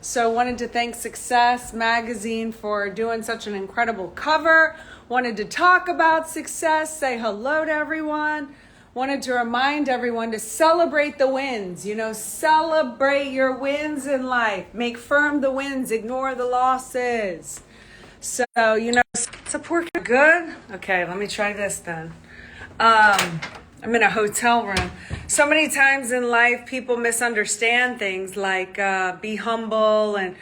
So wanted to thank Success Magazine for doing such an incredible cover. Wanted to talk about success, say hello to everyone. Wanted to remind everyone to celebrate the wins. Celebrate your wins in life. Make firm the wins, ignore the losses. So, support good. Okay, let me try this then. I'm in a hotel room. So many times in life, people misunderstand things like be humble and,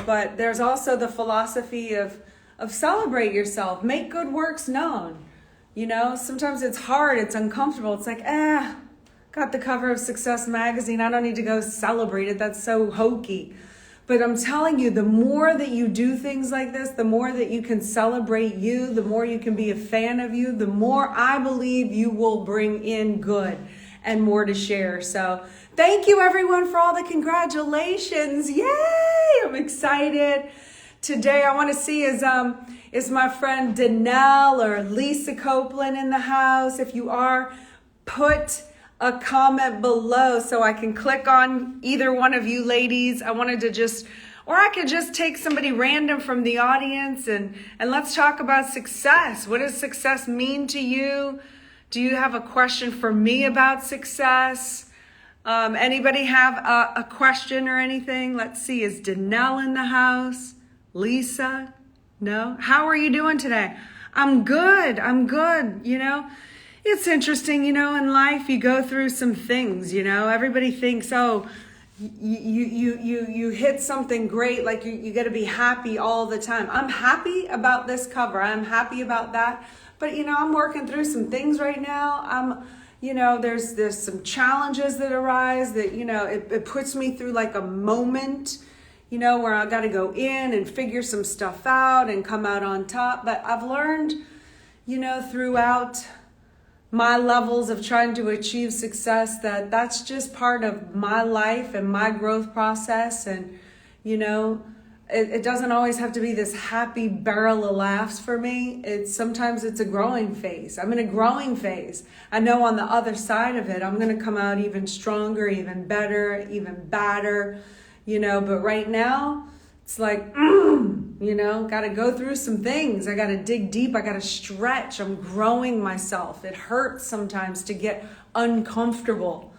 but there's also the philosophy of celebrate yourself, make good works known. Sometimes it's hard, it's uncomfortable. It's like, got the cover of Success Magazine. I don't need to go celebrate it. That's so hokey. But I'm telling you, the more that you do things like this, the more that you can celebrate you, the more you can be a fan of you, the more I believe you will bring in good and more to share. So thank you everyone for all the congratulations. Yay! I'm excited. Today I want to see is my friend Danelle or Lisa Copeland in the house. If you are, put a comment below so I can click on either one of you ladies. I wanted to or I could just take somebody random from the audience and let's talk about success. What does success mean to you? Do you have a question for me about success? Anybody have a question or anything? Let's see, is Danelle in the house? Lisa? No? How are you doing today? I'm good. It's interesting, in life you go through some things, everybody thinks, you hit something great, like you got to be happy all the time. I'm happy about this cover. I'm happy about that. But, I'm working through some things right now. There's some challenges that arise that, it puts me through like a moment, where I got to go in and figure some stuff out and come out on top. But I've learned, throughout my levels of trying to achieve success, that's just part of my life and my growth process. And, it doesn't always have to be this happy barrel of laughs for me. Sometimes it's a growing phase. I'm in a growing phase. I know on the other side of it, I'm going to come out even stronger, even better, even badder, but right now it's like, got to go through some things. I got to dig deep. I got to stretch. I'm growing myself. It hurts sometimes to get uncomfortable.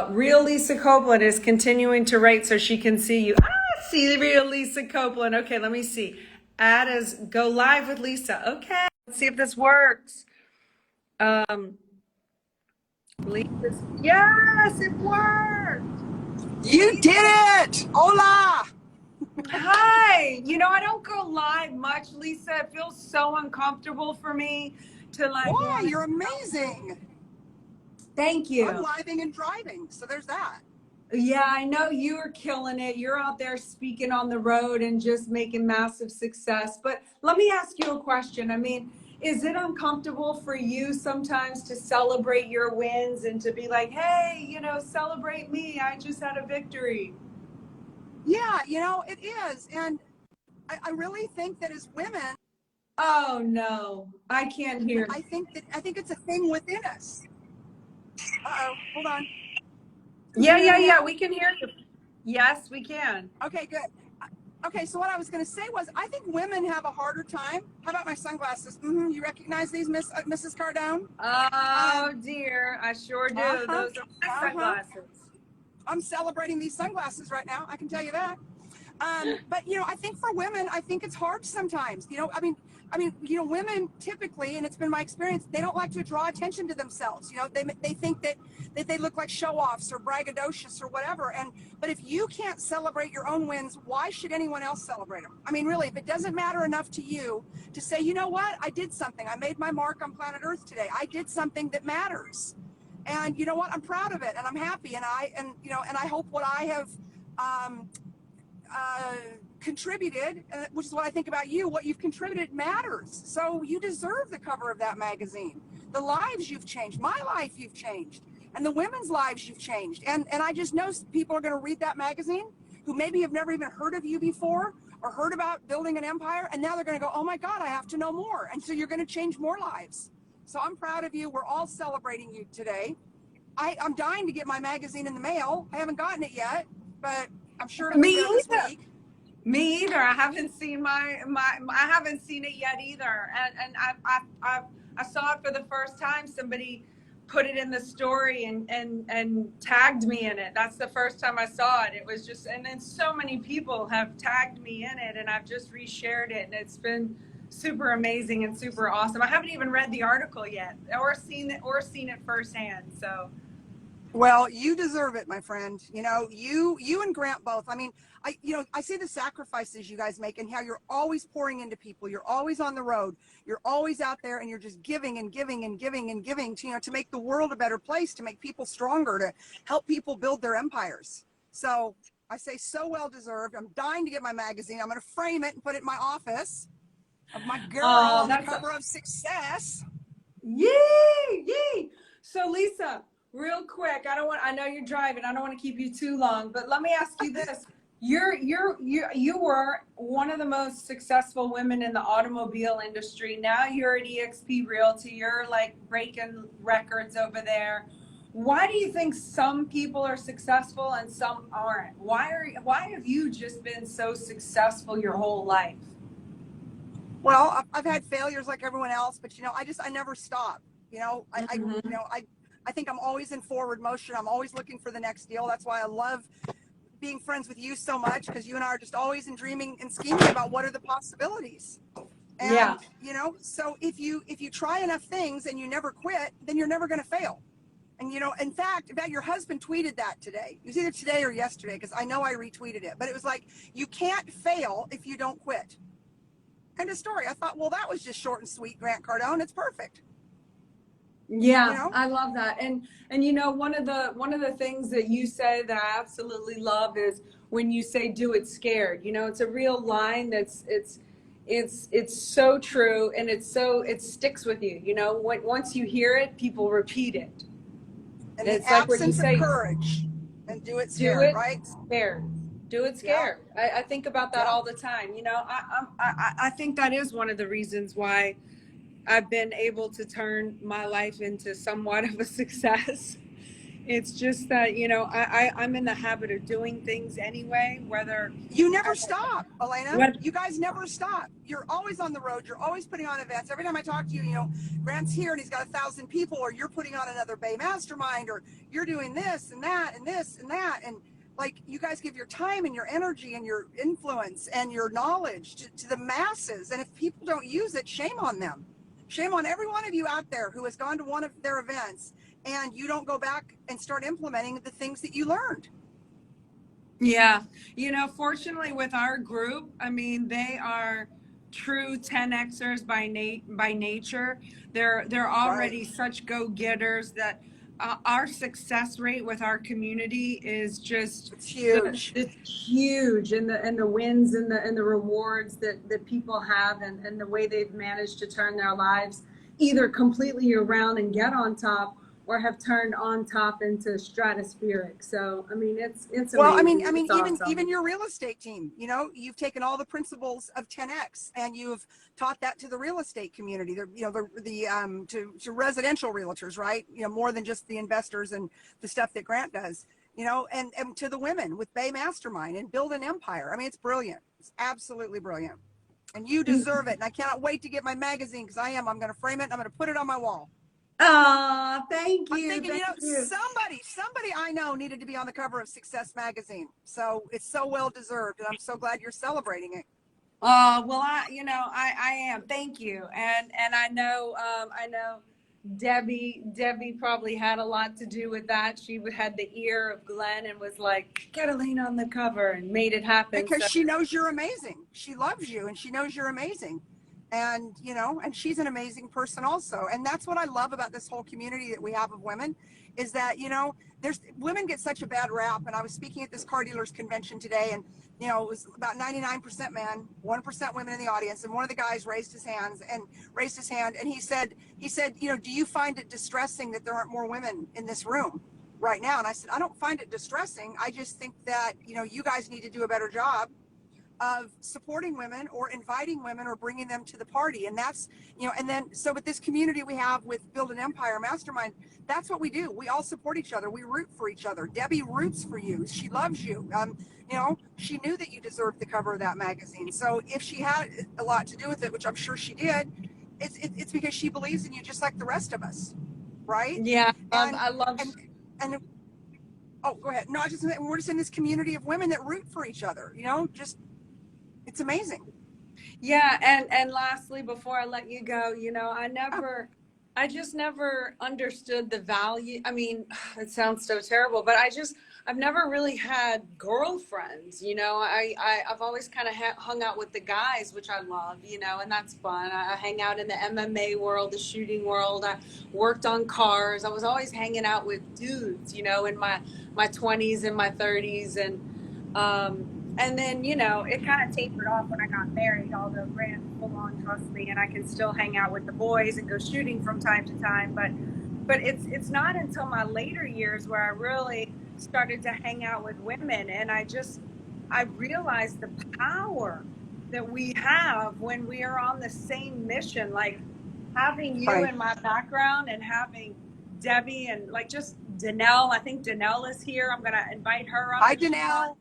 Real Lisa Copeland is continuing to write so she can see you. See the real Lisa Copeland. Okay, let me see. Add as go live with Lisa. Okay, let's see if this works. Lisa, yes, it worked. You did it! Hola! Hi. I don't go live much, Lisa. It feels so uncomfortable for me to Why? You're amazing. Thank you. I'm living and driving, so there's that. Yeah, I know you are killing it. You're out there speaking on the road and just making massive success. But let me ask you a question. Is it uncomfortable for you sometimes to celebrate your wins and to be like, hey, celebrate me. I just had a victory. Yeah, it is. And I really think that as women. Oh, no, I can't hear. I think it's a thing within us. Uh-oh, hold on. Yeah, we can hear you. Yes, we can. Okay, good. Okay, so what I was going to say was, I think women have a harder time. How about my sunglasses? You recognize these, Mrs. Cardone? Oh, dear, I sure do. Those are my sunglasses. I'm celebrating these sunglasses right now, I can tell you that. But, I think for women, I think it's hard sometimes. Women typically, and it's been my experience, they don't like to draw attention to themselves. They think that they look like show-offs or braggadocious or whatever. But if you can't celebrate your own wins, why should anyone else celebrate them? Really, if it doesn't matter enough to you to say, you know what, I did something. I made my mark on planet Earth today. I did something that matters. And you know what, I'm proud of it and I'm happy. And I hope what I have contributed, which is what I think about you, what you've contributed matters. So you deserve the cover of that magazine. The lives you've changed, my life you've changed, and the women's lives you've changed. And I just know people are going to read that magazine who maybe have never even heard of you before or heard about building an empire. And now they're going to go, oh my God, I have to know more. And so you're going to change more lives. So I'm proud of you. We're all celebrating you today. I'm dying to get my magazine in the mail. I haven't gotten it yet, but I'm sure it'll be Me there this either. week. Me either. I haven't seen I haven't seen it yet either. And I saw it for the first time. Somebody put it in the story and tagged me in it. That's the first time I saw it. It was just, and then so many people have tagged me in it, and I've just reshared it, and it's been super amazing and super awesome. I haven't even read the article yet or seen it firsthand. So Well, you deserve it, my friend. You know, you and Grant both. I mean, I see the sacrifices you guys make and how you're always pouring into people. You're always on the road. You're always out there, and you're just giving and giving and giving and giving to, to make the world a better place, to make people stronger, to help people build their empires. So I say so well deserved. I'm dying to get my magazine. I'm going to frame it and put it in my office of my girl on the cover of Success. Yay, yay. So Lisa, real quick, I know you're driving. I don't want to keep you too long, but let me ask you this. You were one of the most successful women in the automobile industry. Now you're at EXP Realty. You're like breaking records over there. Why do you think some people are successful and some aren't? Why have you just been so successful your whole life? Well, I've had failures like everyone else, but I never stop. I think I'm always in forward motion. I'm always looking for the next deal. That's why I love being friends with you so much, because you and I are just always in dreaming and scheming about what are the possibilities. And Yeah. So if you try enough things and you never quit, then you're never going to fail. And in fact, your husband tweeted that today. It was either today or yesterday, because I know I retweeted it. But it was like, you can't fail if you don't quit. End of story. I thought, well, that was just short and sweet, Grant Cardone. It's perfect. Yeah, I love that. And one of the things that you say that I absolutely love is when you say do it scared. It's a real line it's so true, and it sticks with you. Once you hear it, people repeat it. And it's the like what you absence of say, courage, and do it do scared, it right? scared. Do it scared. Yeah. I think about that all the time. I think that is one of the reasons why I've been able to turn my life into somewhat of a success. It's just that, I'm in the habit of doing things anyway, whether you never stop, Elena. what, You guys never stop. You're always on the road. You're always putting on events. Every time I talk to you, Grant's here and he's got 1,000 people, or you're putting on another Bay Mastermind, or you're doing this and that and this and that. And like, you guys give your time and your energy and your influence and your knowledge to the masses. And if people don't use it, shame on them. Shame on every one of you out there who has gone to one of their events and you don't go back and start implementing the things that you learned. Yeah. Fortunately with our group, I mean, they are true 10Xers by nature. They're already such go-getters that our success rate with our community is just it's huge. It's huge, and the wins and the rewards that people have, and the way they've managed to turn their lives either completely around and get on top, or have turned on top into stratospheric. So I mean, it's well, amazing. I mean, It's even your real estate team, you've taken all the principles of 10X and you've taught that to the real estate community, to residential realtors, right? More than just the investors and the stuff that Grant does, and to the women with Bay Mastermind and Build an Empire. I mean, it's brilliant. It's absolutely brilliant. And you deserve it. And I cannot wait to get my magazine, because I'm going to frame it and I'm going to put it on my wall. Thank you. I'm thinking, thank you. somebody I know needed to be on the cover of Success magazine. So it's so well deserved, and I'm so glad you're celebrating it. Well, I am. Thank you. And I know Debbie probably had a lot to do with that. She had the ear of Glenn and was like, get Elena on the cover, and made it happen. Because she knows you're amazing. She loves you and she knows you're amazing. And, and she's an amazing person also. And that's what I love about this whole community that we have of women, is that, women get such a bad rap. And I was speaking at this car dealers convention today, and, it was about 99% men, 1% women in the audience. And one of the guys raised his hand and he said, do you find it distressing that there aren't more women in this room right now? And I said, I don't find it distressing. I just think that, you guys need to do a better job of supporting women or inviting women or bringing them to the party. And that's, and then, so with this community we have with Build an Empire Mastermind, that's what we do. We all support each other. We root for each other. Debbie roots for you. She loves you. She knew that you deserved the cover of that magazine. So if she had a lot to do with it, which I'm sure she did, it's because she believes in you just like the rest of us. Right? Yeah, And, I love. and oh, go ahead. No, we're just in this community of women that root for each other, just, it's amazing. Yeah, and lastly, before I let you go, I just never understood the value. I mean, it sounds so terrible, but I've never really had girlfriends. I've always kind of hung out with the guys, which I love, and that's fun. I hang out in the MMA world, the shooting world. I worked on cars. I was always hanging out with dudes, in my 20s and my 30s, and then, it kind of tapered off when I got married, although Grant full on trusts me and I can still hang out with the boys and go shooting from time to time. But it's not until my later years where I really started to hang out with women. And I realized the power that we have when we are on the same mission, like having you Right. in my background and having Debbie and like just Danelle. I think Danelle is here. I'm going to invite her on. Hi, Danelle.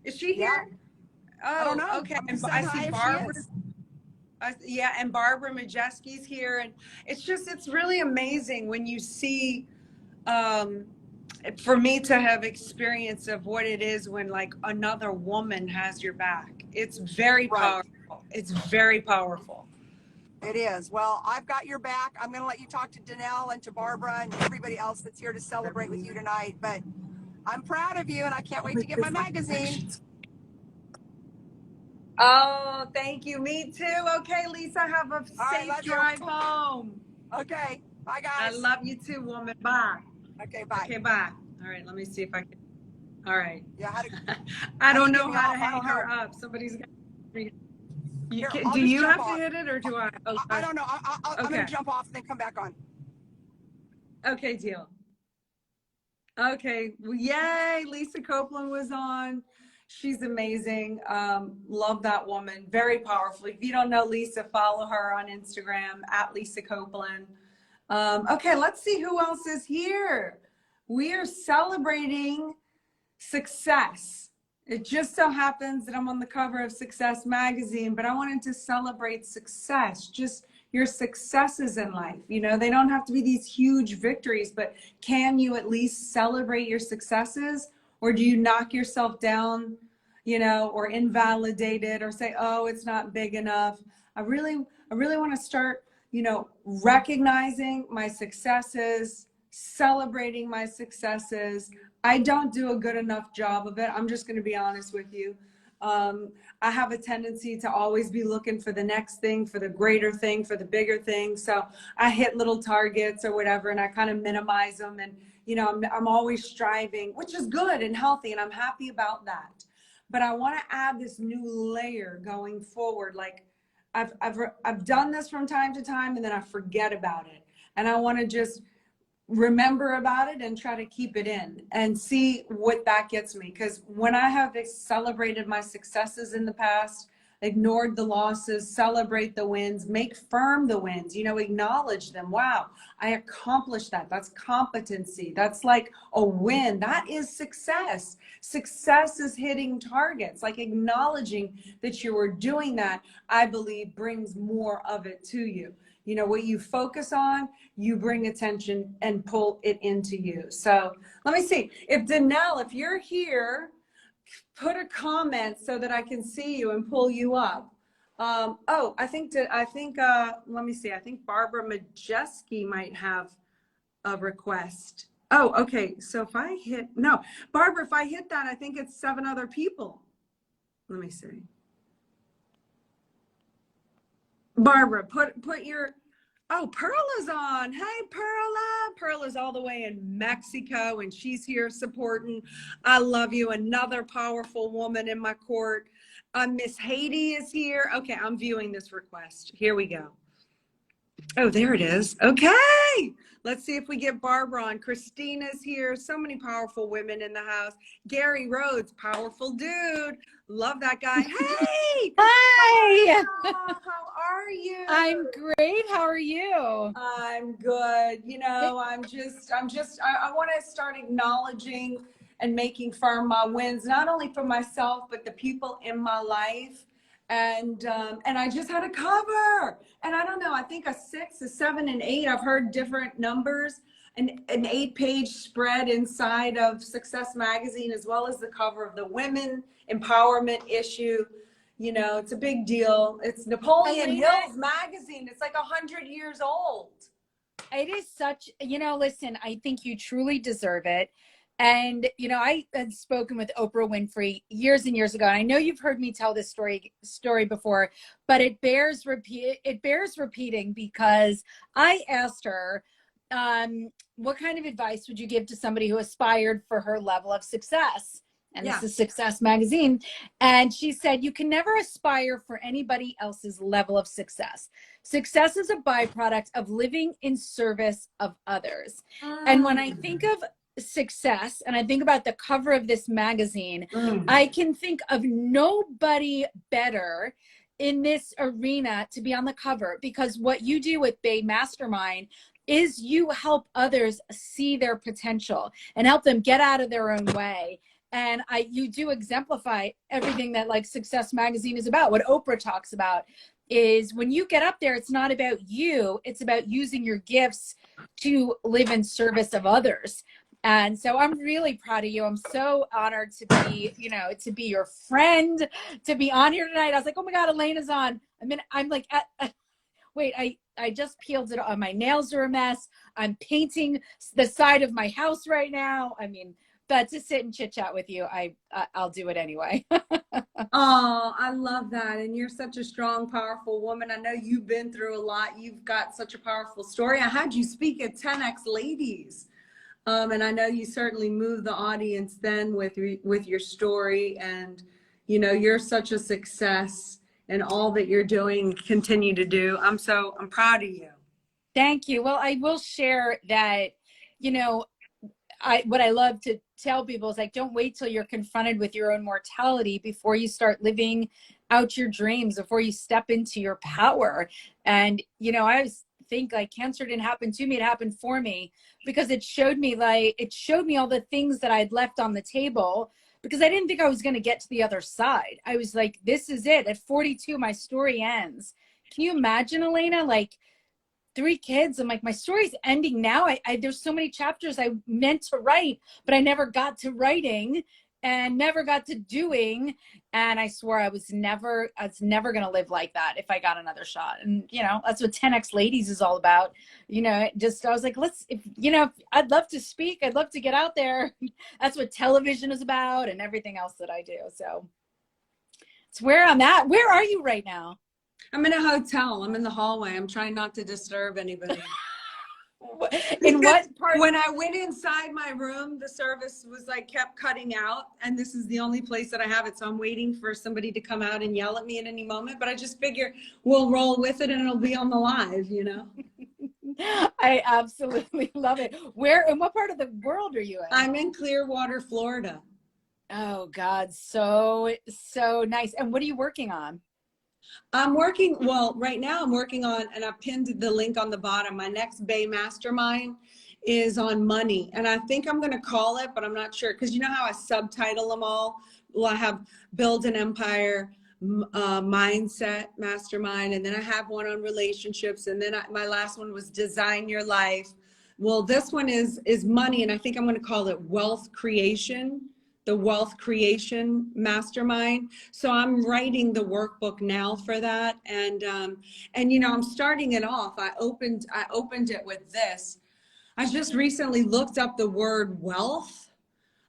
Is she here? Yeah. Oh, I don't know. okay. I'm And saying I hi see if Barbara. she is. Yeah, and Barbara Majeski's here. And it's really amazing when you see, for me to have experience of what it is when like another woman has your back. It's very Right. powerful. It's very powerful. It is. Well, I've got your back. I'm going to let you talk to Danelle and to Barbara and everybody else that's here to celebrate with you tonight. But I'm proud of you, and I can't wait to get my magazine. Oh, thank you. Me too. Okay, Lisa, have a safe drive home. Okay. Bye, I guys. love you too, woman. Bye. Okay, bye. Okay, bye. All right, let me see if I can. All right. Yeah, I don't know how to hang her up. Somebody's got. Do you have to hit it or do I? Oh, I don't know. I'm going to jump off and then come back on. Okay, deal. Okay, well, yay! Lisa Copeland was on. She's amazing. Love that woman. Very powerful. If you don't know Lisa, follow her on Instagram at Lisa Copeland. Okay, let's see who else is here. We are celebrating success. It just so happens that I'm on the cover of Success magazine, but I wanted to celebrate success, just your successes in life. They don't have to be these huge victories, but can you at least celebrate your successes? Or do you knock yourself down, or invalidate it or say, oh, it's not big enough? I really want to start, recognizing my successes, celebrating my successes. I don't do a good enough job of it. I'm just going to be honest with you. I have a tendency to always be looking for the next thing, for the greater thing, for the bigger thing. So I hit little targets or whatever, and I kind of minimize them. And, I'm always striving, which is good and healthy, and I'm happy about that. But I want to add this new layer going forward. Like I've done this from time to time, and then I forget about it. And I want to just remember about it and try to keep it in and see what that gets me. Because when I have celebrated my successes in the past, ignored the losses, celebrate the wins, make firm the wins, acknowledge them. Wow, I accomplished that. That's competency. That's like a win. That is success. Success is hitting targets, like acknowledging that you were doing that, I believe brings more of it to you. What you focus on, you bring attention and pull it into you. So let me see. If Danelle, if you're here, put a comment so that I can see you and pull you up. Let me see. I think Barbara Majeski might have a request. Oh, okay. So if I hit, no, Barbara, if I hit that, I think it's 7 other people. Let me see. Barbara, put your, oh, Perla's on. Hey, Perla. Perla's all the way in Mexico, and she's here supporting. I love you. Another powerful woman in my court. Miss Haiti is here. Okay, I'm viewing this request. Here we go. Oh, there it is. Okay. Let's see if we get Barbara on. Christina's here. So many powerful women in the house. Gary Rhodes, powerful dude. Love that guy. Hey, Hi. Barbara, how are you? I'm great. How are you? I'm good. You know, I want to start acknowledging and making firm my wins, not only for myself, but the people in my life. And I just had a cover, and I don't know, I think a 6, a 7, and 8, I've heard different numbers, an 8-page spread inside of Success Magazine, as well as the cover of the women empowerment issue. You know, it's a big deal. It's Napoleon Elena, Hill's magazine. It's like 100 years old. it is such, listen, I think you truly deserve it. And, I had spoken with Oprah Winfrey years and years ago. And I know you've heard me tell this story before, but it bears repeating because I asked her, what kind of advice would you give to somebody who aspired for her level of success? And Yeah. this is Success Magazine. And she said, you can never aspire for anybody else's level of success. Success is a byproduct of living in service of others. And when I think of success and I think about the cover of this magazine, I can think of nobody better in this arena to be on the cover, because what you do with Bay Mastermind is you help others see their potential and help them get out of their own way. And you do exemplify everything that like Success Magazine is about. What Oprah talks about is when you get up there, it's not about you, it's about using your gifts to live in service of others. And so I'm really proud of you. I'm so honored to be, to be your friend, to be on here tonight. I was like, oh my God, Elena's on. I'm like, wait, I just peeled it off. My nails are a mess. I'm painting the side of my house right now. But to sit and chit chat with you, I'll do it anyway. Oh, I love that. And you're such a strong, powerful woman. I know you've been through a lot. You've got such a powerful story. I had you speak at 10X Ladies. And I know you certainly moved the audience then with your story. And, you're such a success in all that you're doing, continue to do. I'm proud of you. Thank you. Well, I will share that, what I love to tell people is like, don't wait till you're confronted with your own mortality before you start living out your dreams, before you step into your power. And, I always think like cancer didn't happen to me, it happened for me, because it showed me all the things that I'd left on the table, because I didn't think I was going to get to the other side. I was like, this is it. At 42, my story ends. Can you imagine, Elena? Like, 3 kids. I'm like, my story's ending now. There's so many chapters I meant to write, but I never got to writing and never got to doing. And I swore I was never going to live like that if I got another shot. And, that's what 10X Ladies is all about. I was like, I'd love to speak. I'd love to get out there. That's what television is about and everything else that I do. So it's where I'm at. Where are you right now? I'm in a hotel. I'm in the hallway. I'm trying not to disturb anybody. In what part? When I went inside my room, the service was like kept cutting out, and this is the only place that I have it. So I'm waiting for somebody to come out and yell at me at any moment, but I just figure we'll roll with it and it'll be on the live, I absolutely love it. Where, in what part of the world are you in? I'm in Clearwater, Florida. Oh God, so nice. And what are you working on? Right now I'm working on, and I pinned the link on the bottom, my next Bay Mastermind is on money. And I think I'm going to call it, but I'm not sure. Because you know how I subtitle them all? Well, I have Build an Empire Mindset Mastermind. And then I have one on relationships. And then my last one was Design Your Life. Well, this one is money. And I think I'm going to call it Wealth Creation. The Wealth Creation Mastermind. So I'm writing the workbook now for that. And I'm starting it off. I opened it with this. I just recently looked up the word wealth.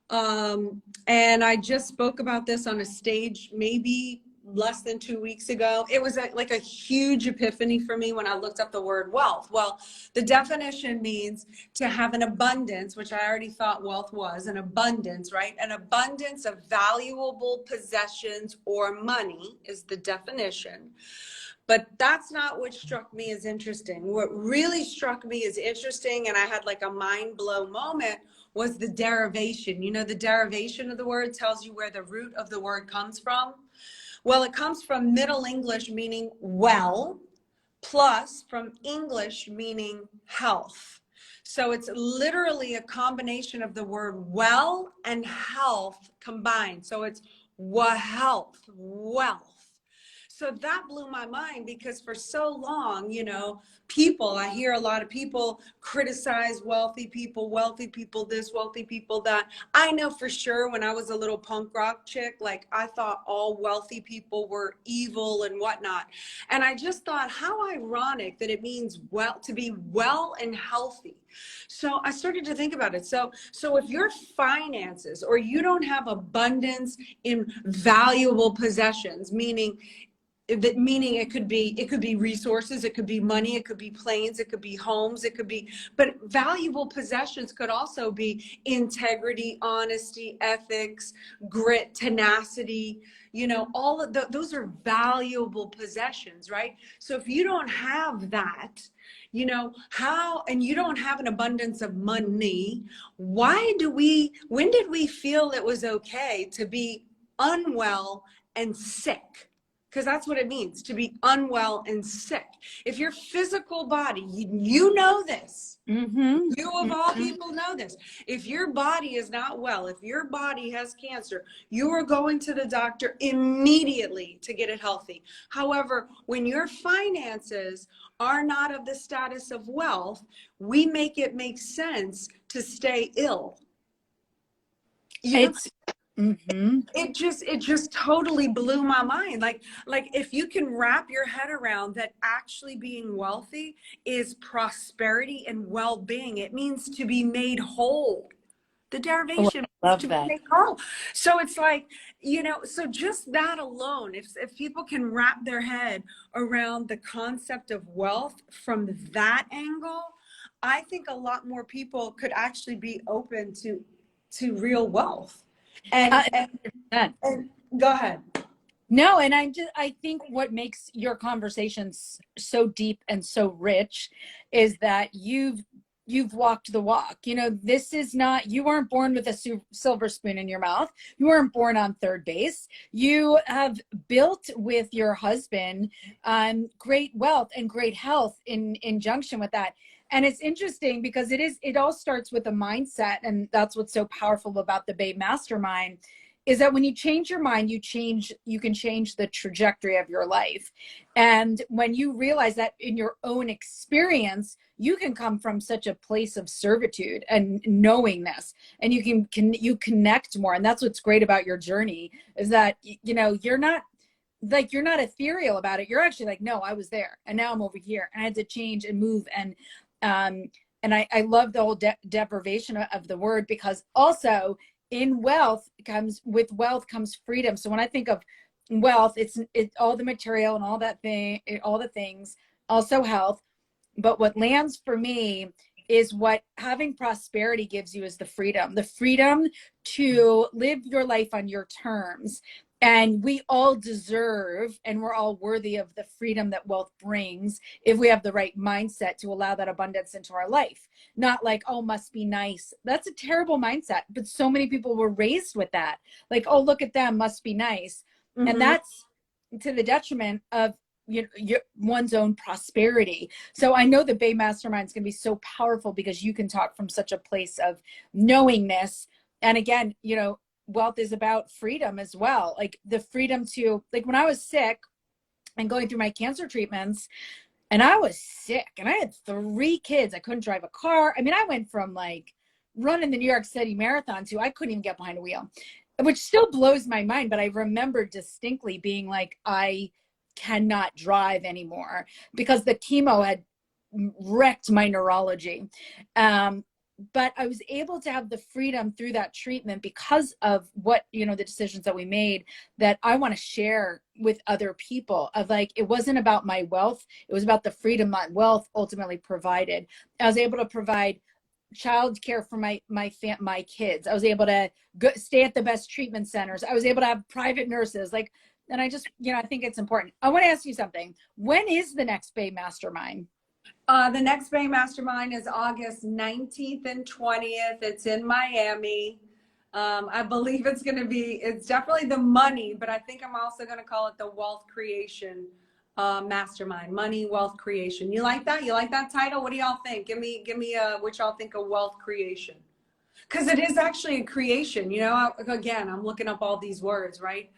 And I just spoke about this on a stage maybe less than 2 weeks ago. It was like a huge epiphany for me when I looked up the word wealth. Well, the definition means to have an abundance, which I already thought wealth was, an abundance, right? An abundance of valuable possessions or money is the definition. But that's not what struck me as interesting. What really struck me as interesting, and I had like a mind blow moment, was the derivation. You know, the derivation of the word tells you where the root of the word comes from. Well, it comes from Middle English meaning well, plus from English meaning health. So it's literally a combination of the word well and health combined. So it's health, wealth. So that blew my mind, because for so long, you know, I hear a lot of people criticize wealthy people this, wealthy people that. I know for sure when I was a little punk rock chick, like I thought all wealthy people were evil and whatnot. And I just thought, how ironic that it means well, to be well and healthy. So I started to think about it. So if your finances, or you don't have abundance in valuable possessions, meaning it could be resources, it could be money, it could be planes, it could be homes, but valuable possessions could also be integrity, honesty, ethics, grit, tenacity. You know, all of those are valuable possessions, right? So if you don't have that, you know, and you don't have an abundance of money, when did we feel it was okay to be unwell and sick? Because that's what it means, to be unwell and sick. If your physical body, you know this, you of all people know this. If your body is not well, if your body has cancer, you are going to the doctor immediately to get it healthy. However, when your finances are not of the status of wealth, we make it make sense to stay ill. It just totally blew my mind. Like if you can wrap your head around that, actually being wealthy is prosperity and well-being. It means to be made whole. The derivation love to that. be made whole. So it's like, you know, so just that alone, if people can wrap their head around the concept of wealth from that angle, I think a lot more people could actually be open to real wealth. And go ahead. No, and I think what makes your conversations so deep and so rich is that you've walked the walk. You know, this is not, you weren't born with a silver spoon in your mouth. You weren't born on third base. You have built with your husband great wealth and great health in conjunction with that. And it's interesting because it all starts with a mindset. And that's what's so powerful about the Babe Mastermind, is that when you change your mind, you can change the trajectory of your life. And when you realize that in your own experience, you can come from such a place of servitude and knowingness, and you connect more. And that's what's great about your journey, is that, you know, you're not ethereal about it. You're actually like, no, I was there and now I'm over here and I had to change and move. And I love the whole deprivation of the word, because also with wealth comes freedom. So when I think of wealth, it's all the material and all the things, also health. But what lands for me is what having prosperity gives you is the freedom to live your life on your terms. And we all deserve, and we're all worthy of the freedom that wealth brings if we have the right mindset to allow that abundance into our life. Not like, oh, must be nice. That's a terrible mindset. But so many people were raised with that. Like, oh, look at them, must be nice. And that's to the detriment of one's own prosperity. So I know the Bay Mastermind is going to be so powerful because you can talk from such a place of knowingness. And again, you know, wealth is about freedom as well. Like the freedom to, like when I was sick and going through my cancer treatments, and I was sick and I had 3 kids. I couldn't drive a car. I mean, I went from like running the New York City Marathon to I couldn't even get behind a wheel, which still blows my mind. But I remember distinctly being like, I cannot drive anymore because the chemo had wrecked my neurology. But I was able to have the freedom through that treatment because of what, you know, the decisions that we made that I want to share with other people, of like, it wasn't about my wealth. It was about the freedom my wealth ultimately provided. I was able to provide childcare for my kids. I was able to stay at the best treatment centers. I was able to have private nurses. Like, And I just, I think it's important. I want to ask you something. When is the next Bay Mastermind? The next Bay Mastermind is August 19th and 20th. It's in Miami. I believe it's definitely the money, but I think I'm also going to call it the wealth creation mastermind, money, wealth creation. You like that? You like that title? What do y'all think? Give me what y'all think of wealth creation. Because it is actually a creation, again, I'm looking up all these words, right?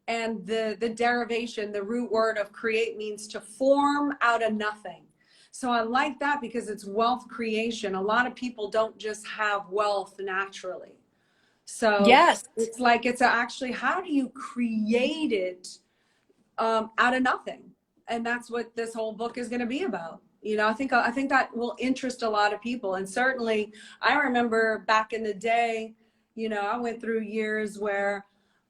And the derivation, the root word of create means to form out of nothing. So I like that because it's wealth creation. A lot of people don't just have wealth naturally. So Yes, it's like, actually, how do you create it out of nothing? And that's what this whole book is going to be about. I think that will interest a lot of people. And certainly I remember back in the day, I went through years where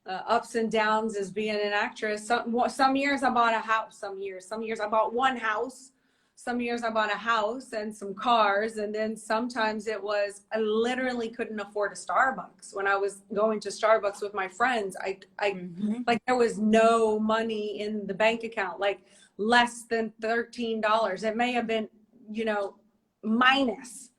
ups and downs as being an actress. Some years I bought a house, some years I bought one house, some years I bought a house and some cars. And then sometimes it was, I literally couldn't afford a Starbucks. When I was going to Starbucks with my friends, I like there was no money in the bank account, like less than $13. It may have been, minus,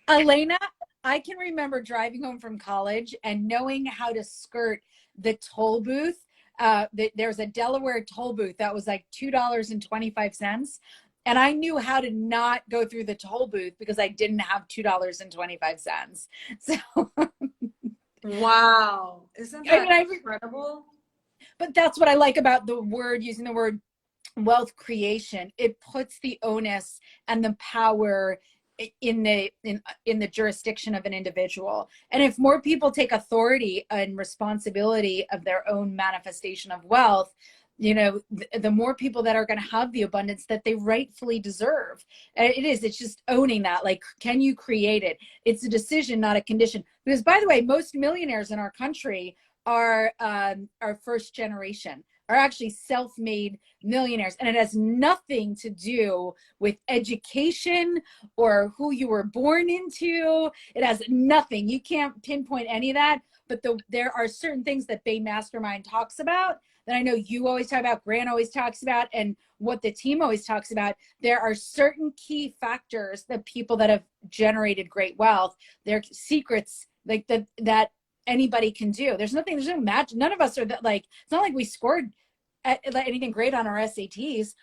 Elena, I can remember driving home from college and knowing how to skirt the toll booth. There's a Delaware toll booth that was like $2.25. And I knew how to not go through the toll booth because I didn't have $2.25. So, wow. Isn't that incredible? But that's what I like about using the word wealth creation. It puts the onus and the power in the jurisdiction of an individual. And if more people take authority and responsibility of their own manifestation of wealth, the more people that are going to have the abundance that they rightfully deserve. It's just owning that. Like, can you create it? It's a decision, not a condition. Because, by the way, most millionaires in our country are first generation, are actually self-made millionaires. And it has nothing to do with education or who you were born into. It has nothing. You can't pinpoint any of that. But there are certain things that Bay Mastermind talks about that I know you always talk about, Grant always talks about, and what the team always talks about. There are certain key factors that people that have generated great wealth, their secrets, like that anybody can do. There's no magic. None of us are that, like, it's not like we scored anything great on our SATs.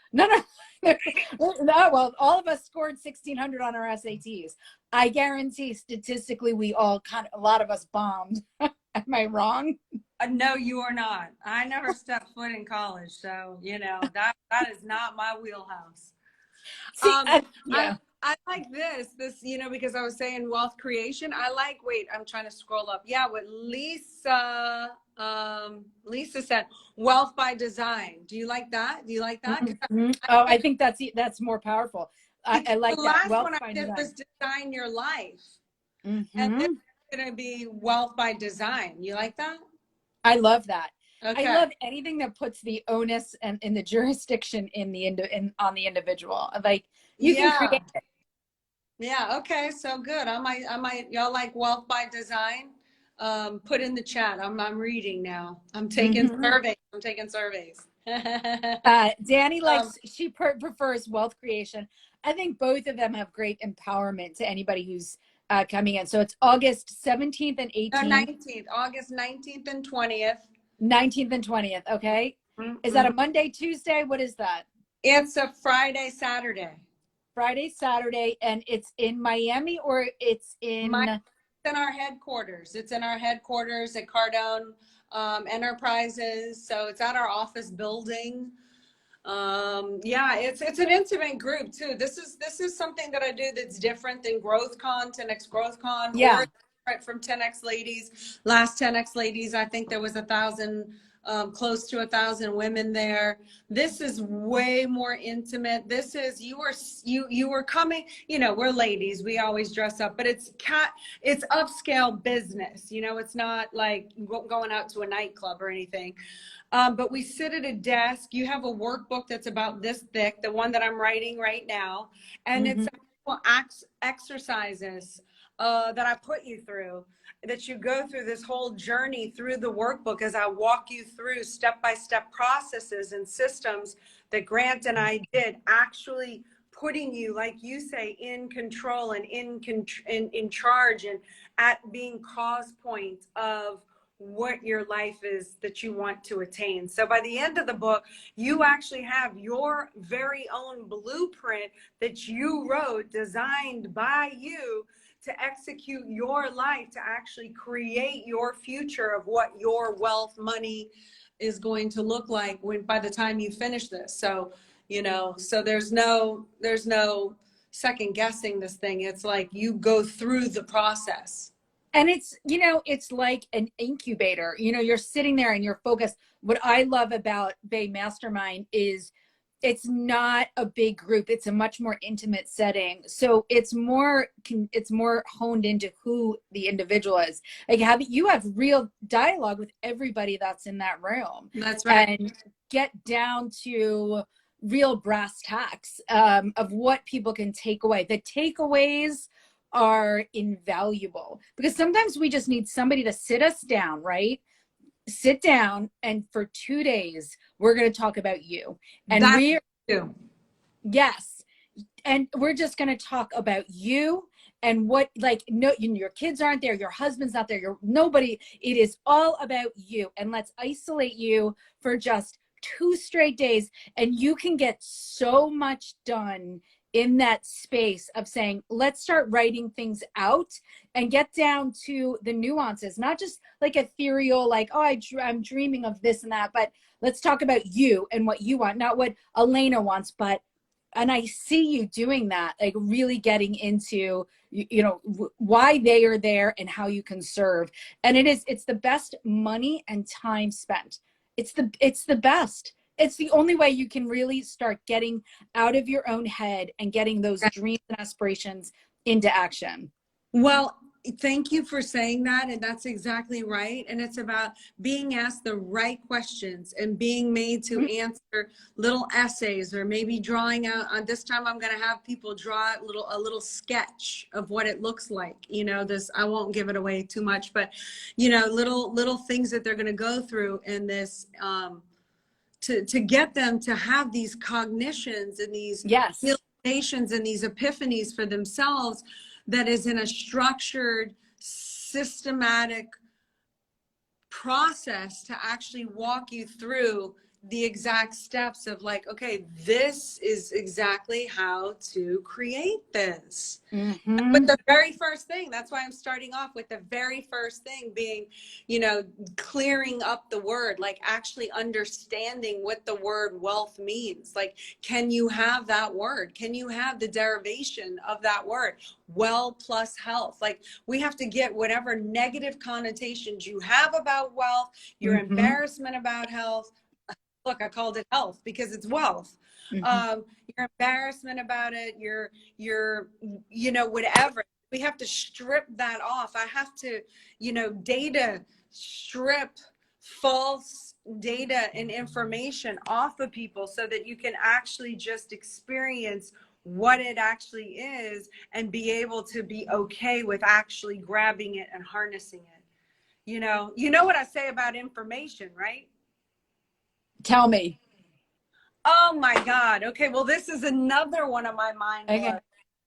Well, all of us scored 1,600 on our SATs. I guarantee statistically a lot of us bombed. Am I wrong? No, you are not. I never stepped foot in college. So, that is not my wheelhouse. Yeah. I like this, because I was saying wealth creation. I'm trying to scroll up. Yeah, what Lisa said, wealth by design. Do you like that? Mm-hmm. I think that's more powerful. I like the that. last one I did was design your life. Mm-hmm. And this is going to be wealth by design. You like that? I love that. Okay. I love anything that puts the onus and in the jurisdiction on the individual. Like, you can create it. Yeah. Okay. So good. I might. Y'all like wealth by design? Put in the chat. I'm reading now. I'm taking surveys. Danny she prefers wealth creation. I think both of them have great empowerment to anybody who's coming in. So it's August 17th and 18th. 19th, August 19th and 20th. 19th and 20th. Okay. Mm-hmm. Is that a Monday, Tuesday? What is that? It's a Friday, Saturday. Friday, Saturday. And it's in Miami, or it's in our headquarters. It's in our headquarters at Cardone Enterprises. So it's at our office building. It's an intimate group too. This is something that I do that's different than GrowthCon, 10X GrowthCon. Yeah. From 10X Ladies. Last 10X Ladies, I think there was 1,000, close to 1,000 women there. This is way more intimate. This is, you were coming, we're ladies, we always dress up, but it's upscale business. It's not like going out to a nightclub or anything. But we sit at a desk. You have a workbook that's about this thick, the one that I'm writing right now. And it's exercises, that I put you through, that you go through this whole journey through the workbook as I walk you through step-by-step processes and systems that Grant and I did, actually putting you, like you say, in control and in charge, and at being cause point of what your life is that you want to attain. So by the end of the book, you actually have your very own blueprint that you wrote, designed by you, to execute your life, to actually create your future of what your wealth, money is going to look like when, by the time you finish this. So, you know, so there's no second guessing this thing. It's like you go through the process. And it's, you know, it's like an incubator. You know, you're sitting there and you're focused. What I love about Bay Mastermind is it's not a big group. It's a much more intimate setting. So it's more honed into who the individual is. Like you have real dialogue with everybody that's in that room. That's right. And get down to real brass tacks of what people can take away. The takeaways are invaluable, because sometimes we just need somebody to sit us down, right? Sit down, and for 2 days we're going to talk about you, and yes, and we're just going to talk about you and what, like, no, your kids aren't there, your husband's not there, your nobody. It is all about you, and let's isolate you for just 2 straight days, and you can get so much done in that space of saying, let's start writing things out and get down to the nuances, not just like ethereal, like, oh, I'm dreaming of this and that, but let's talk about you and what you want, not what Elena wants, but, and I see you doing that, like really getting into, you know, why they are there and how you can serve. And it's the best money and time spent. It's the best. It's the only way you can really start getting out of your own head and getting those dreams and aspirations into action. Well, thank you for saying that. And that's exactly right. And it's about being asked the right questions and being made to answer little essays, or maybe drawing out. On this time, I'm going to have people draw a little sketch of what it looks like. You know, this, I won't give it away too much, but, you know, little things that they're going to go through in this, to get them to have these cognitions and these realizations and these epiphanies for themselves, that is in a structured, systematic process to actually walk you through the exact steps of, like, okay, this is exactly how to create this. But the very first thing, that's why I'm starting off with the very first thing being, you know, clearing up the word, like actually understanding what the word wealth means. Like, can you have that word? Can you have the derivation of that word? Well plus health. Like, we have to get whatever negative connotations you have about wealth, your embarrassment about health. Look, I called it health because it's wealth. Your embarrassment about it, your, you know, whatever. We have to strip that off. I have to, you know, strip false data and information off of people so that you can actually just experience what it actually is and be able to be okay with actually grabbing it and harnessing it. You know what I say about information, right? Tell me. Oh my God. Okay. Well, this is another one of my mind blowers. Okay.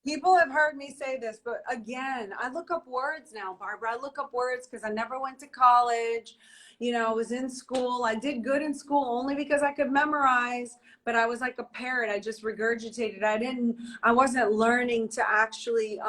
People have heard me say this, but again, I look up words now, Barbara. I look up words because I never went to college. You know, I was in school. I did good in school only because I could memorize, but I was like a parrot. I just regurgitated. I wasn't learning to actually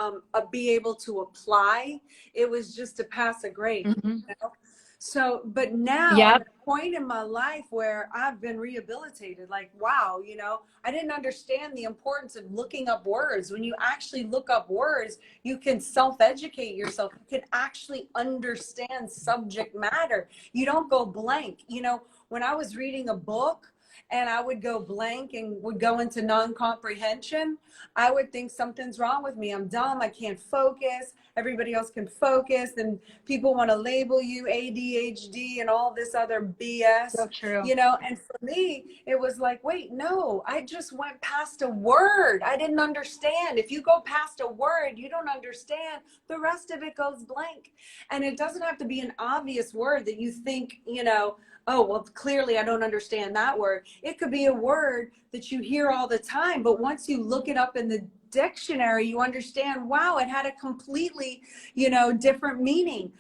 be able to apply. It was just to pass a grade. You know? So, but now I'm at a point in my life where I've been rehabilitated. Like, wow, you know, I didn't understand the importance of looking up words. When you actually look up words, you can self-educate yourself. You can actually understand subject matter. You don't go blank. You know, when I was reading a book, and I would go blank and would go into non-comprehension, I would think something's wrong with me. I'm dumb. I can't focus. Everybody else can focus, and people want to label you ADHD and all this other BS, So true. you know. And for me, it was like, wait, no, I just went past a word. I didn't understand. If you go past a word, you don't understand. The rest of it goes blank. And it doesn't have to be an obvious word that you think, you know, oh, well, clearly I don't understand that word. It could be a word that you hear all the time, but once you look it up in the dictionary, you understand, wow, it had a completely, you know, different meaning.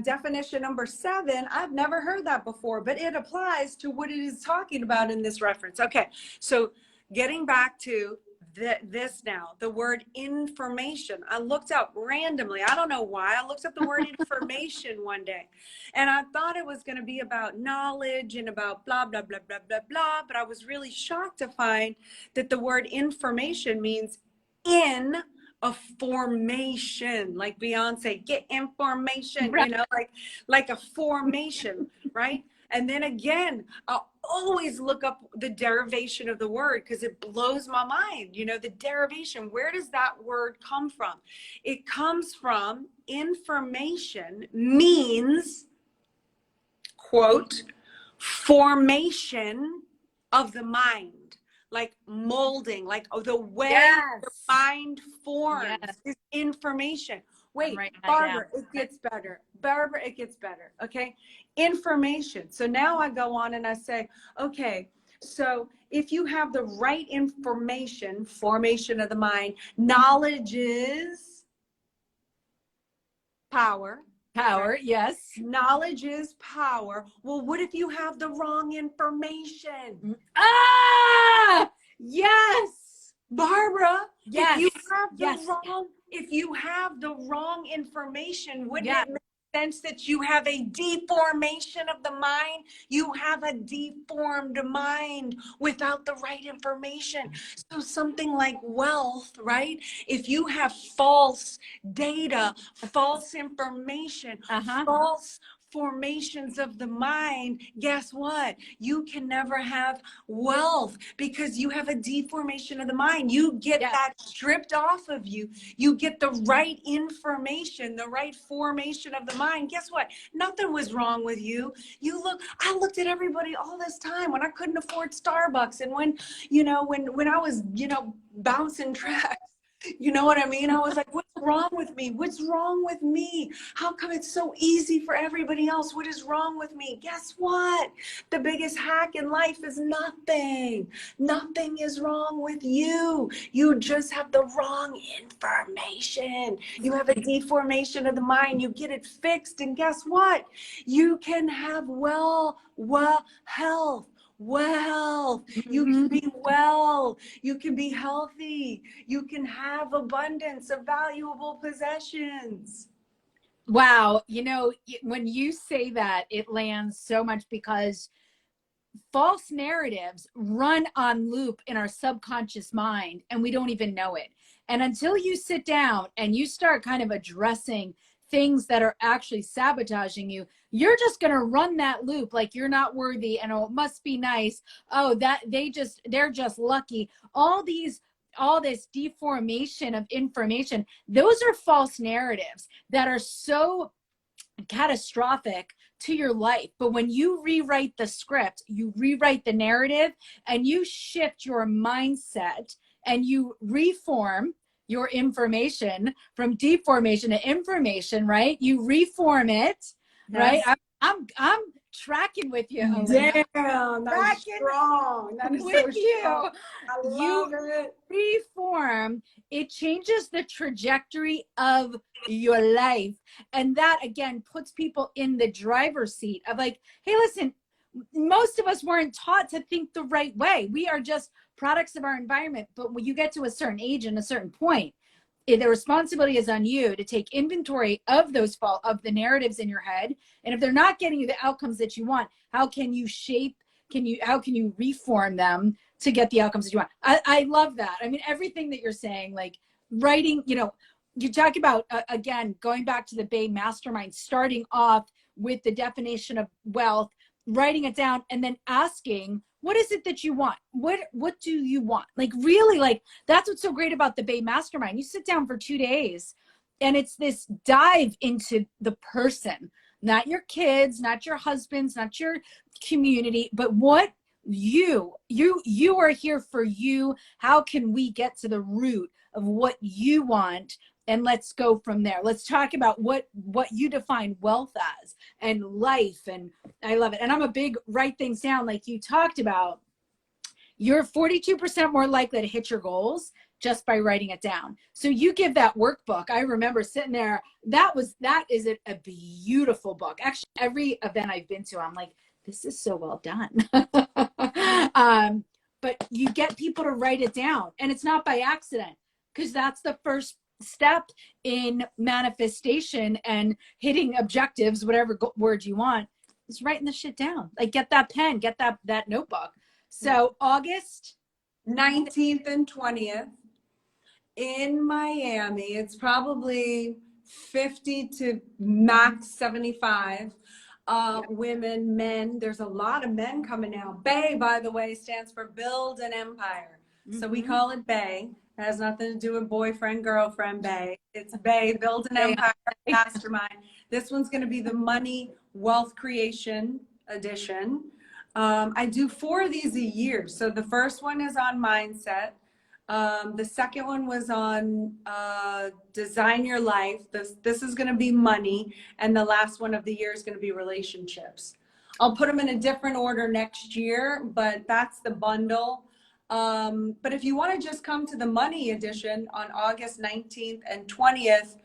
Definition number 7, I've never heard that before, but it applies to what it is talking about in this reference. Okay, so getting back to this now, the word information. I looked up randomly. I don't know why. I looked up the word information one day, and I thought it was going to be about knowledge and about blah, blah, blah, blah, blah, blah. But I was really shocked to find that the word information means in a formation, like Beyonce, get information, Right. you know, like a formation, right? And then again, I'll always look up the derivation of the word because it blows my mind. You know, the derivation, where does that word come from? It comes from information means, quote, formation of the mind, like molding, like the way the mind forms is information. Wait, Barbara, it gets better. Barbara, it gets better. Okay. Information. So now I go on and I say, okay, so if you have the right information, formation of the mind, knowledge is power. Power, right? Yes. Knowledge is power. Well, what if you have the wrong information? Ah, yes. Barbara, yes. If you have the wrong information, wouldn't it make sense that you have a deformation of the mind? You have a deformed mind without the right information. So something like wealth, right? If you have false data, false information, false formations of the mind, guess what? You can never have wealth because you have a deformation of the mind. You get that stripped off of you. You get the right information, the right formation of the mind. Guess what? Nothing was wrong with you. I looked at everybody all this time when I couldn't afford Starbucks, and when, you know, when I was, you know, bouncing tracks. You know what I mean? I was like, what's wrong with me? What's wrong with me? How come it's so easy for everybody else? What is wrong with me? Guess what? The biggest hack in life is nothing. Nothing is wrong with you. You just have the wrong information. You have a deformation of the mind. You get it fixed, and guess what? You can have health. You can be well, you can be healthy, you can have abundance of valuable possessions. Wow. You know, when you say that, it lands so much because false narratives run on loop in our subconscious mind and we don't even know it. And until you sit down and you start kind of addressing things that are actually sabotaging you, you're just going to run that loop like you're not worthy and oh, it must be nice. Oh, that they're just lucky. All this deformation of information, those are false narratives that are so catastrophic to your life. But when you rewrite the script, you rewrite the narrative, and you shift your mindset and you reform your information from deformation to information, right? You reform it, right? I'm tracking with you, Elena. Damn, that's strong. That is so strong. I love it. Reform, it changes the trajectory of your life. And that, again, puts people in the driver's seat of like, hey, listen, most of us weren't taught to think the right way. We are just products of our environment. But when you get to a certain age and a certain point, the responsibility is on you to take inventory of of the narratives in your head. And if they're not getting you the outcomes that you want, how can you how can you reform them to get the outcomes that you want? I love that. I mean, everything that you're saying, like writing, you know, you talk about, again, going back to the Empire Mastermind, starting off with the definition of wealth, writing it down, and then asking, what is it that you want? What do you want? Like really, like that's what's so great about the Bay Mastermind. You sit down for 2 days and it's this dive into the person, not your kids, not your husbands, not your community, but what you are here for you. How can we get to the root of what you want? And let's go from there. Let's talk about what you define wealth as and life. And I love it. And I'm a big write things down like you talked about. You're 42% more likely to hit your goals just by writing it down. So you give that workbook. I remember sitting there. That is a beautiful book. Actually, every event I've been to, I'm like, this is so well done. But you get people to write it down, and it's not by accident, because that's the first step in manifestation and hitting objectives, whatever word you want, is writing the shit down. Like get that pen, get that notebook. So August 19th and 20th in Miami. It's probably 50 to max 75 women, men. There's a lot of men coming out. Bay, by the way, stands for Build an Empire. So we call it Bay. It has nothing to do with boyfriend, girlfriend, Bay. It's Bay, Build an Empire Mastermind. This one's going to be the Money Wealth Creation edition. I do 4 of these a year. So the first one is on mindset. The second one was on design your life. This is going to be money. And the last one of the year is going to be relationships. I'll put them in a different order next year, but that's the bundle. But if you want to just come to the money edition on August 19th and 20th,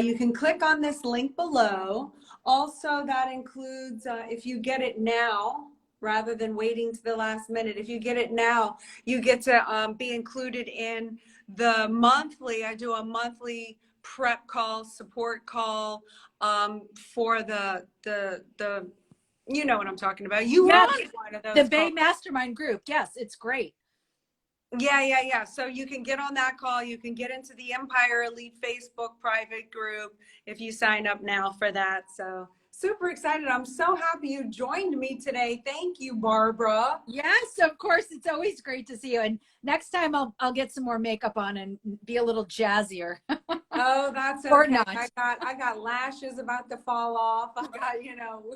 you can click on this link below. Also, that includes if you get it now, rather than waiting to the last minute, if you get it now, you get to be included in the monthly. I do a monthly prep call, support call for the you know what I'm talking about. You Yeah, were on one of those. the Bay Mastermind group. Yes, it's great. Yeah. So you can get on that call. You can get into the Empire Elite Facebook private group if you sign up now for that. So super excited. I'm so happy you joined me today. Thank you, Barbara. Yes, of course. It's always great to see you. And next time I'll get some more makeup on and be a little jazzier. Oh, that's Or okay. not. I got lashes about to fall off. I got,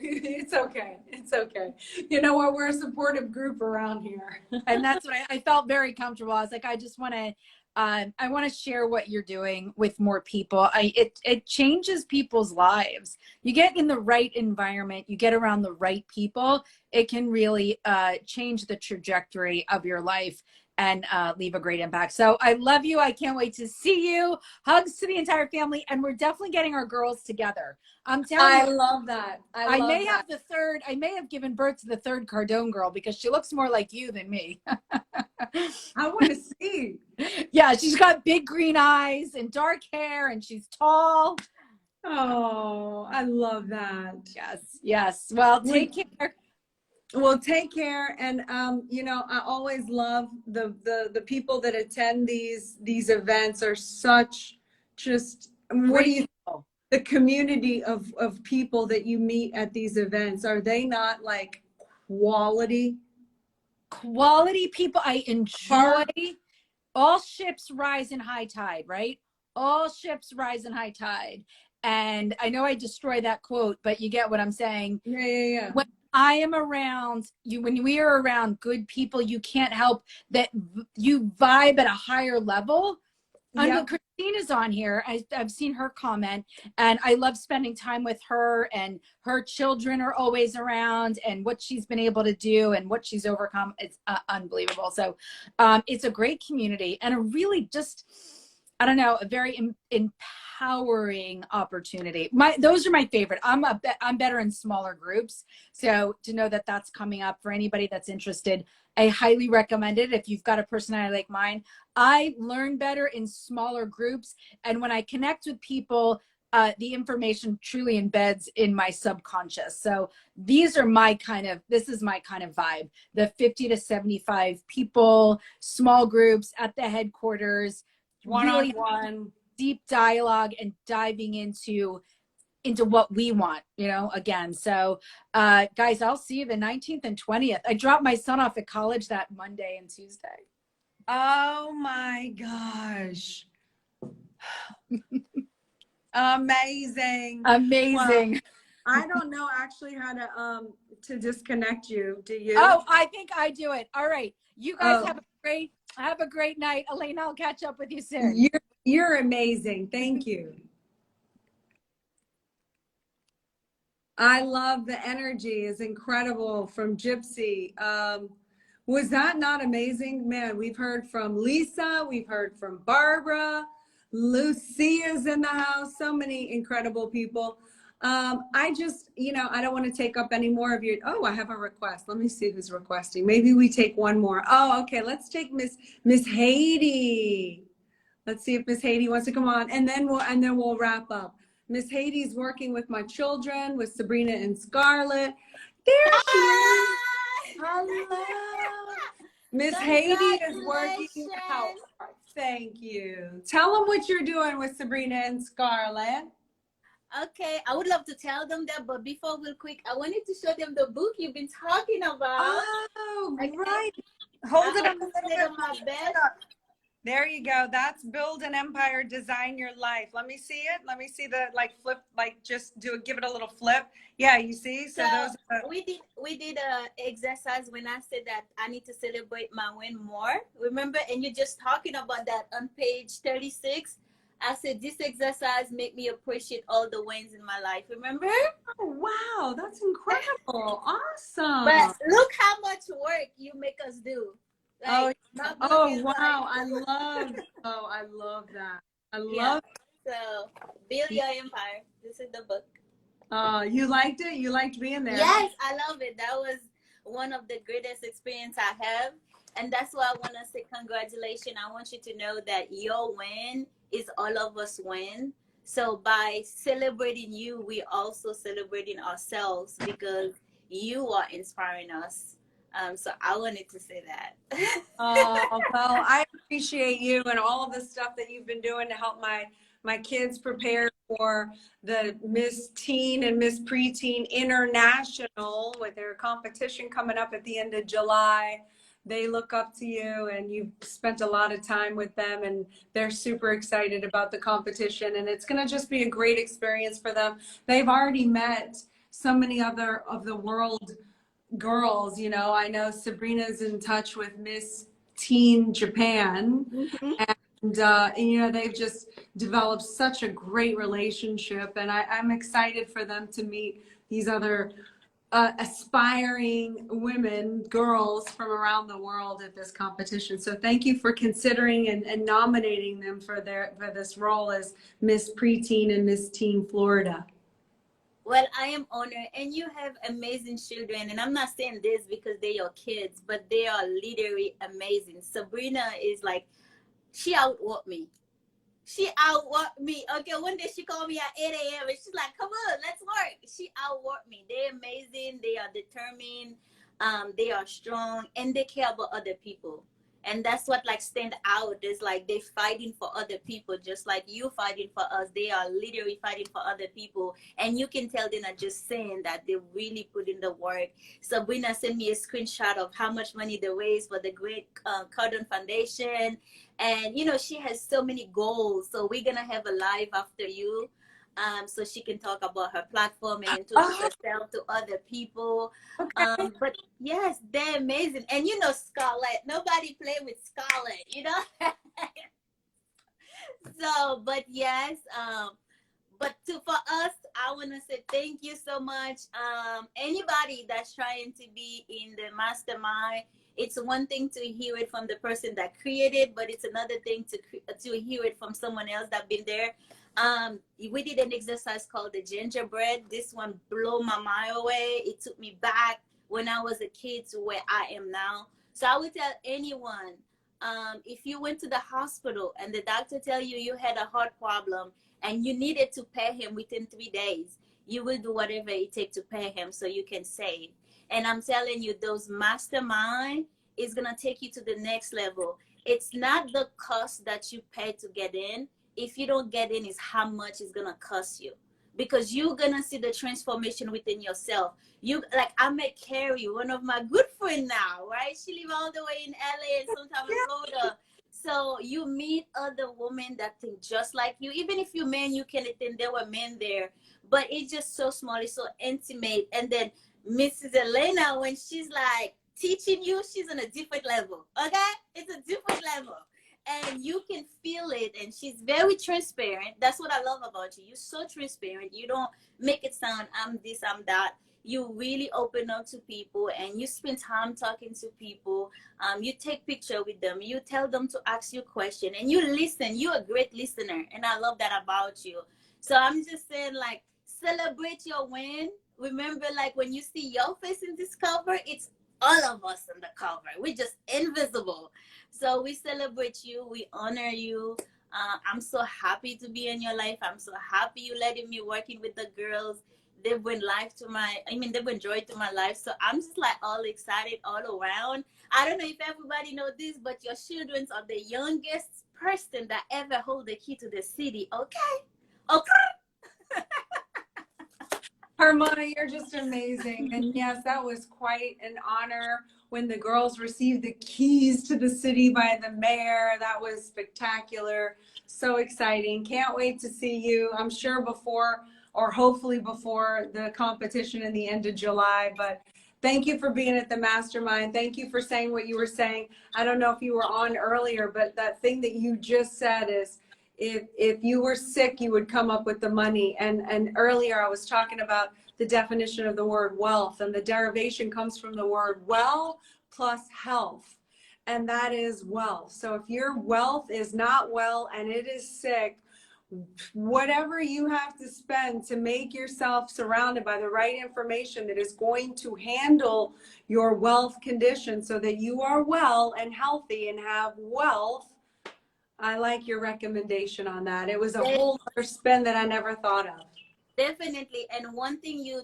it's okay. It's okay. You know what? We're a supportive group around here. And that's what I felt very comfortable. I was like, I just want to, I want to share what you're doing with more people. It changes people's lives. You get in the right environment, you get around the right people, it can really change the trajectory of your life and leave a great impact. So I love you. I can't wait to see you. Hugs to the entire family. And we're definitely getting our girls together. I'm telling you. I love that. I may have given birth to the third Cardone girl because she looks more like you than me. I want to see. Yeah, she's got big green eyes and dark hair and she's tall. Oh, I love that. Yes. Well, take care. Well, take care. And, I always love the people that attend these events are such just, what do you think? The community of people that you meet at these events, are they not like quality people? I enjoy. All ships rise in high tide, right? All ships rise in high tide. And I know I destroy that quote, but you get what I'm saying. Yeah. When I am around you, when we are around good people, you can't help that you vibe at a higher level. I know Christina's on here. I've seen her comment, and I love spending time with her, and her children are always around, and what she's been able to do and what she's overcome. It's unbelievable. So it's a great community and a really just, I don't know, a very empowering opportunity. Those are my favorite. I'm better in smaller groups. So to know that that's coming up for anybody that's interested, I highly recommend it. If you've got a personality like mine, I learn better in smaller groups. And when I connect with people, the information truly embeds in my subconscious. So this is my kind of vibe, the 50 to 75 people, small groups at the headquarters, one-on-one, deep dialogue and diving into into what we want, you know, again. So guys, I'll see you the 19th and 20th. I dropped my son off at college that Monday and Tuesday. Oh my gosh. Amazing. Amazing. Well, I don't know actually how to disconnect you. Do you? Oh, I think I do it. All right. You guys Oh. have a great night. Elena, I'll catch up with you soon. You're amazing. Thank you. I love the energy is incredible from Gypsy. Was that not amazing? Man, we've heard from Lisa, we've heard from Barbara, Lucia's in the house, so many incredible people. I just, you know, I don't want to take up any more of your, oh, I have a request. Let me see who's requesting. Maybe we take one more. Oh, okay. Let's take Miss Haiti. Let's see if Miss Haiti wants to come on, and then we'll wrap up. Miss Haiti's working with my children, with Sabrina and Scarlett. There she is. Hello. Miss Haiti is working out. Thank you. Tell them what you're doing with Sabrina and Scarlett. Okay, I would love to tell them that, but before real quick, I wanted to show them the book you've been talking about. Oh, Okay. right. Hold it up a little bit. On my bed. There you go. That's Build an Empire, Design Your Life. Let me see it. Let me see the flip, just give it a little flip. Yeah, you see? So those are we did a exercise when I said that I need to celebrate my win more. Remember? And you're just talking about that on page 36. I said this exercise make me appreciate all the wins in my life. Remember? Oh, wow. That's incredible. Awesome. But look how much work you make us do. Like, wow. I love that. I love it. So Build Your Empire. This is the book. You liked it? You liked being there? Yes, I love it. That was one of the greatest experience I have. And that's why I want to say congratulations. I want you to know that your win is all of us win. So by celebrating you, we also celebrating ourselves because you are inspiring us. So I wanted to say that. Oh, well, I appreciate you and all of the stuff that you've been doing to help my kids prepare for the Miss Teen and Miss Preteen International with their competition coming up at the end of July. They look up to you and you've spent a lot of time with them and they're super excited about the competition and it's going to just be a great experience for them. They've already met so many other of the world girls, you know. I know Sabrina's in touch with Miss Teen Japan. And you know, they've just developed such a great relationship and I'm excited for them to meet these other aspiring women, girls from around the world at this competition. So thank you for considering and nominating them for this role as Miss Preteen and Miss Teen Florida. Well, I am honored, and you have amazing children, and I'm not saying this because they're your kids, but they are literally amazing. Sabrina is like, she outworked me. She outworked me. Okay, one day she called me at 8 a.m. and she's like, come on, let's work. She outworked me. They're amazing. They are determined. They are strong, and they care about other people. And that's what stand out is they fighting for other people, just like you fighting for us. They are literally fighting for other people. And you can tell they're not just saying that, they really put in the work. Sabrina sent me a screenshot of how much money they raised for the Great Cardone Foundation. And, you know, she has so many goals. So we're going to have a live after you. So she can talk about her platform and introduce herself to other people. Okay. But yes, they're amazing. And you know Scarlett, nobody play with Scarlett, you know? So, but yes, for us, I want to say thank you so much. Anybody that's trying to be in the mastermind, it's one thing to hear it from the person that created, but it's another thing to hear it from someone else that's been there. We did an exercise called the gingerbread. This one blew my mind away. It took me back when I was a kid to where I am now. So I would tell anyone, if you went to the hospital and the doctor tell you had a heart problem and you needed to pay him within 3 days, you will do whatever it takes to pay him so you can save. And I'm telling you, those mastermind is going to take you to the next level. It's not the cost that you pay to get in. If you don't get in, is how much it's going to cost you. because you're gonna see the transformation within yourself. You like, I met Carrie, one of my good friends now, right? She live all the way in LA and sometimes in Florida. So you meet other women that think just like you. Even if you men, you can attend. There were men there, but it's just so small. It's so intimate. And then Mrs. Elena, when she's like teaching you, she's on a different level. Okay, it's a different level, and you can feel it. And she's very transparent. That's what I love about you. You're so transparent. You don't make it sound I'm this, I'm that. You really open up to people, and you spend time talking to people. You take picture with them. You tell them to ask you question, and you listen. You're a great listener, and I love that about you. So I'm just saying, like, celebrate your win. Remember, like, when you see your face in this cover, it's all of us on the cover. We're just invisible. So we celebrate you. We honor you. I'm so happy to be in your life. I'm so happy you letting me working with the girls. They've been they've been joy to my life. So I'm just like all excited all around. I don't know if everybody know this, but your children are the youngest person that ever hold the key to the city. Okay. Okay. Harmony, you're just amazing. And yes, that was quite an honor when the girls received the keys to the city by the mayor. That was spectacular. So exciting. Can't wait to see you. I'm sure before, or hopefully before, the competition in the end of July. But thank you for being at the mastermind. Thank you for saying what you were saying. I don't know if you were on earlier, but that thing that you just said is, if you were sick, you would come up with the money. And earlier I was talking about the definition of the word wealth, and the derivation comes from the word well plus health, and that is wealth. So if your wealth is not well and it is sick, whatever you have to spend to make yourself surrounded by the right information that is going to handle your wealth condition so that you are well and healthy and have wealth. I like your recommendation on that. It was a whole other spin that I never thought of. Definitely. And one thing you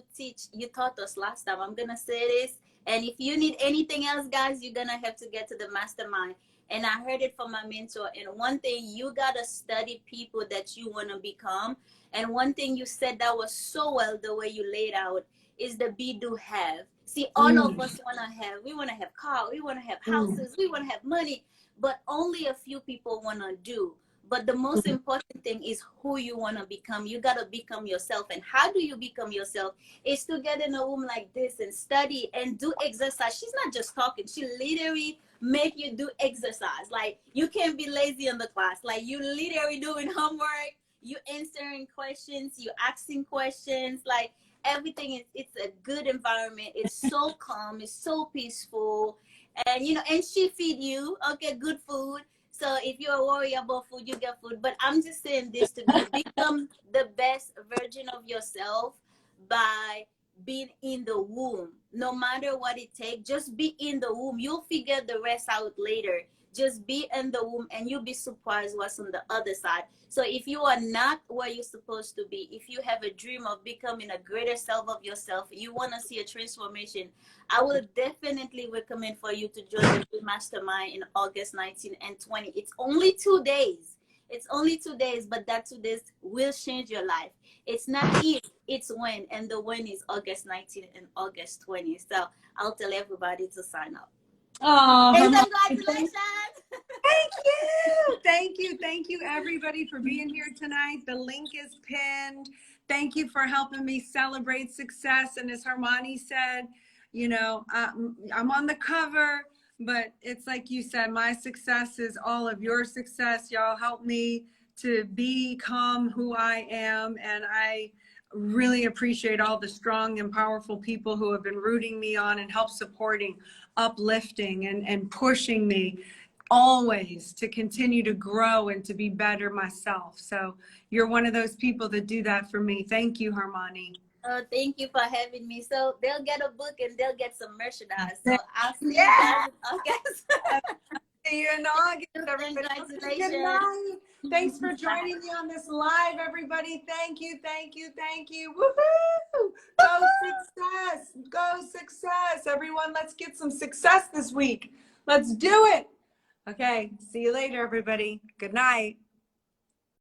taught us last time, I'm going to say this. And if you need anything else, guys, you're going to have to get to the mastermind. And I heard it from my mentor. And one thing, you got to study people that you want to become. And one thing you said that was so well, the way you laid out, is the be, do, have. See, all of us want to have, we want to have cars, we want to have houses, we want to have money. But only a few people want to do. But the most important thing is who you want to become. You got to become yourself. And how do you become yourself? It's to get in a room like this and study and do exercise. She's not just talking. She literally make you do exercise. Like, you can't be lazy in the class. Like, you literally doing homework. You answering questions. You asking questions. Like, everything it's a good environment. It's so calm. It's so peaceful. And, you know, and she feed you, okay, good food. So if you're worried about food, you get food. But I'm just saying this to become the best version of yourself by being in the womb. No matter what it takes, just be in the womb. You'll figure the rest out later. Just be in the womb and you'll be surprised what's on the other side. So if you are not where you're supposed to be, if you have a dream of becoming a greater self of yourself, you want to see a transformation, I will definitely recommend for you to join the mastermind in August 19 and 20. It's only 2 days. It's only 2 days, but that 2 days will change your life. It's not if, it's when. And the when is August 19 and August 20. So I'll tell everybody to sign up. Oh, Congratulations. Thank you everybody for being here tonight. The link is pinned. Thank you for helping me celebrate success. And as Harmony said, you know, I'm on the cover, but it's like you said, my success is all of your success. Y'all help me to become who I am. And I really appreciate all the strong and powerful people who have been rooting me on and help supporting, uplifting and pushing me always to continue to grow and to be better myself. So you're one of those people that do that for me. Thank you, Harmony. Thank you for having me. So they'll get a book and they'll get some merchandise. So I'll see you guys in August. See you in August, everybody. Congratulations. Good night. Thanks for joining me on this live, everybody. Thank you. Woohoo! Go success. Go success. Everyone, let's get some success this week. Let's do it. Okay. See you later, everybody. Good night.